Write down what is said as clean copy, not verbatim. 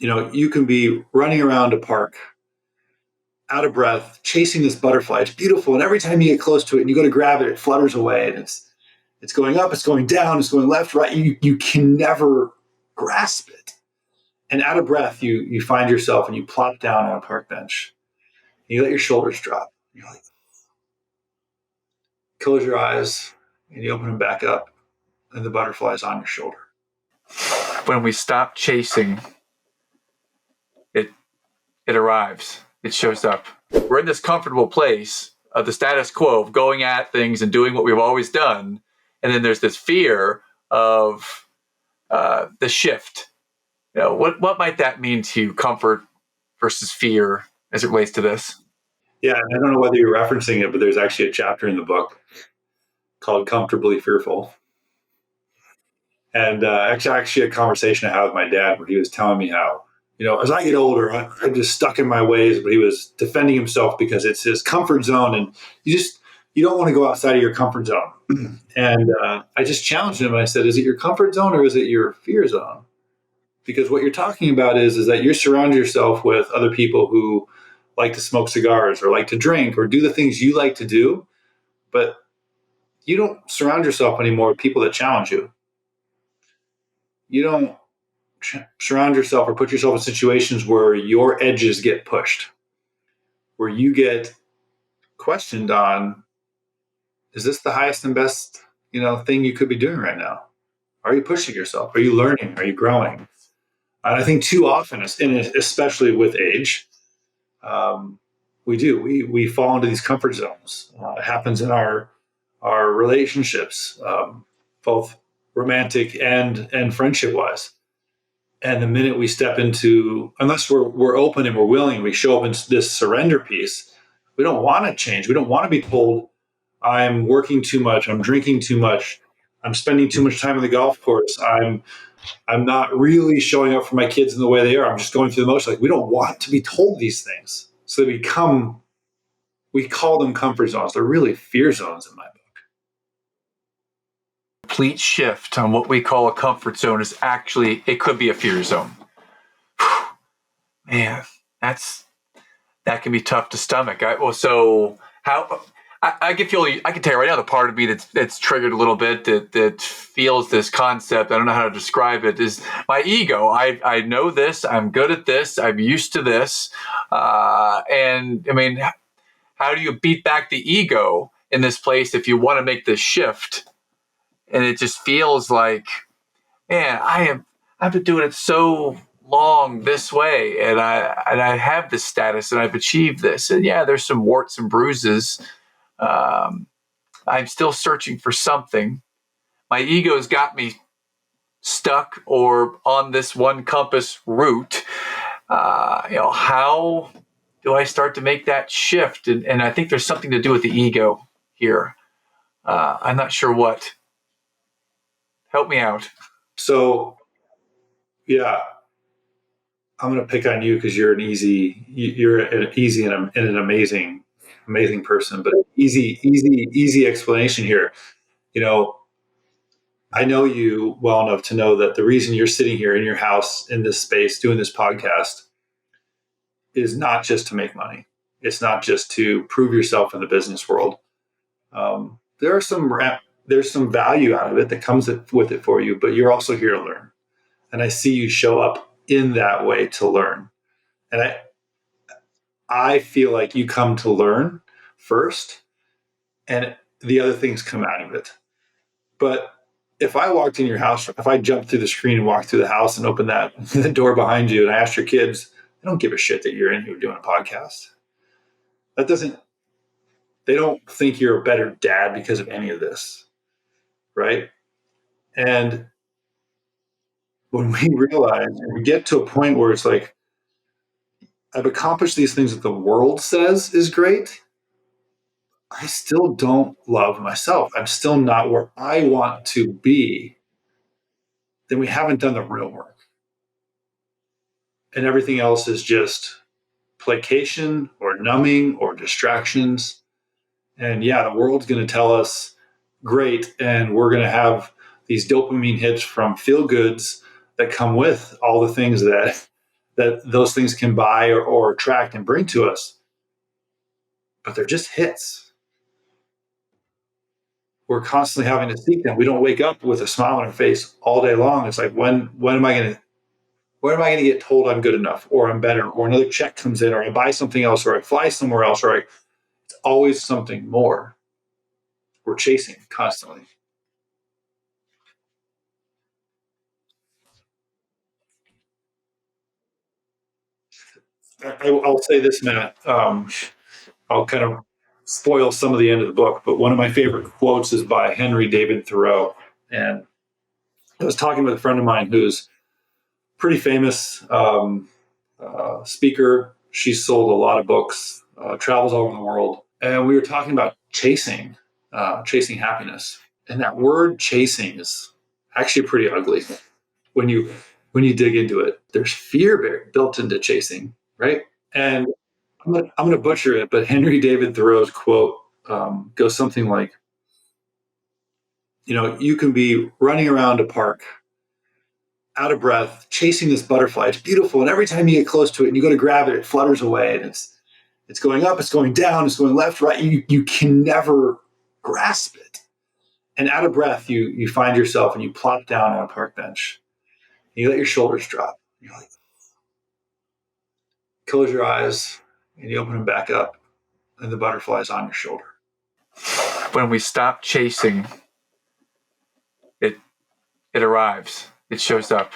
You can be running around a park, out of breath, chasing this butterfly. It's beautiful. And every time you get close to it and you go to grab it, it flutters away and it's going up, it's going down, it's going left, right. You can never grasp it. And out of breath, you find yourself and you plop down on a park bench. You let your shoulders drop. You're like, close your eyes and you open them back up and the butterfly's on your shoulder. When we stop chasing, it arrives. It shows up. We're in this comfortable place of the status quo of going at things and doing what we've always done. And then there's this fear of the shift. What might that mean to you, comfort versus fear, as it relates to this? Yeah, I don't know whether you're referencing it, but there's actually a chapter in the book called Comfortably Fearful. And actually a conversation I had with my dad where he was telling me how, as I get older, I'm just stuck in my ways, but he was defending himself because it's his comfort zone. And you don't want to go outside of your comfort zone. And I just challenged him. I said, is it your comfort zone or is it your fear zone? Because what you're talking about is that you surround yourself with other people who like to smoke cigars or like to drink or do the things you like to do, but you don't surround yourself anymore with people that challenge you. You don't surround yourself or put yourself in situations where your edges get pushed, where you get questioned on, is this the highest and best, thing you could be doing right now? Are you pushing yourself? Are you learning? Are you growing? And I think too often, especially with age, we fall into these comfort zones. It happens in our relationships, both romantic and friendship wise. And the minute we step into, unless we're open and we're willing, we show up in this surrender piece. We don't want to change. We don't want to be told, I'm working too much. I'm drinking too much. I'm spending too much time on the golf course. I'm not really showing up for my kids in the way they are. I'm just going through the motions. Like, we don't want to be told these things. So we call them comfort zones. They're really fear zones in my book. Complete shift on what we call a comfort zone is actually, it could be a fear zone. Man, that can be tough to stomach. I can tell you right now, the part of me that's triggered a little bit, that feels this concept, I don't know how to describe it, is my ego. I know this, I'm good at this, I'm used to this. And I mean, how do you beat back the ego in this place if you want to make this shift? And it just feels like, man, I've been doing it so long this way, and I have this status, and I've achieved this. And yeah, there's some warts and bruises. I'm still searching for something. My ego's got me stuck or on this one compass route. How do I start to make that shift? And I think there's something to do with the ego here. I'm not sure what. Help me out. So, yeah, I'm going to pick on you because you're an easy and an amazing person, but easy explanation here. I know you well enough to know that the reason you're sitting here in your house in this space doing this podcast is not just to make money. It's not just to prove yourself in the business world. There's some value out of it that comes with it for you, but you're also here to learn. And I see you show up in that way to learn. And I feel like you come to learn first, and the other things come out of it. But if I walked in your house, if I jumped through the screen and walked through the house and opened the door behind you and I asked your kids, they don't give a shit that you're in here doing a podcast. They don't think you're a better dad because of any of this, right? And when we realize, and we get to a point where it's like, I've accomplished these things that the world says is great, I still don't love myself. I'm still not where I want to be. Then we haven't done the real work. And everything else is just placation or numbing or distractions. And yeah, the world's going to tell us great, and we're going to have these dopamine hits from feel goods that come with all the things that that those things can buy or attract and bring to us, but they're just hits. We're constantly having to seek them. We don't wake up with a smile on our face all day long. It's like, when am I going to get told I'm good enough, or I'm better, or another check comes in, or I buy something else, or I fly somewhere else, it's always something more. We're chasing constantly. I'll say this, Matt. I'll kind of spoil some of the end of the book, but one of my favorite quotes is by Henry David Thoreau. And I was talking with a friend of mine who's pretty famous speaker. She's sold a lot of books, travels all over the world. And we were talking about chasing happiness. And that word chasing is actually pretty ugly when you dig into it. There's fear built into chasing, right? And I'm gonna butcher it, but Henry David Thoreau's quote goes something like, you can be running around a park, out of breath, chasing this butterfly. It's beautiful, and every time you get close to it and you go to grab it, it flutters away, and it's going up, it's going down, it's going left, right. You can never grasp it. And out of breath, you find yourself and you plop down on a park bench. And you let your shoulders drop. You're like, close your eyes, and you open them back up, and the butterfly's on your shoulder. When we stop chasing, it arrives. It shows up.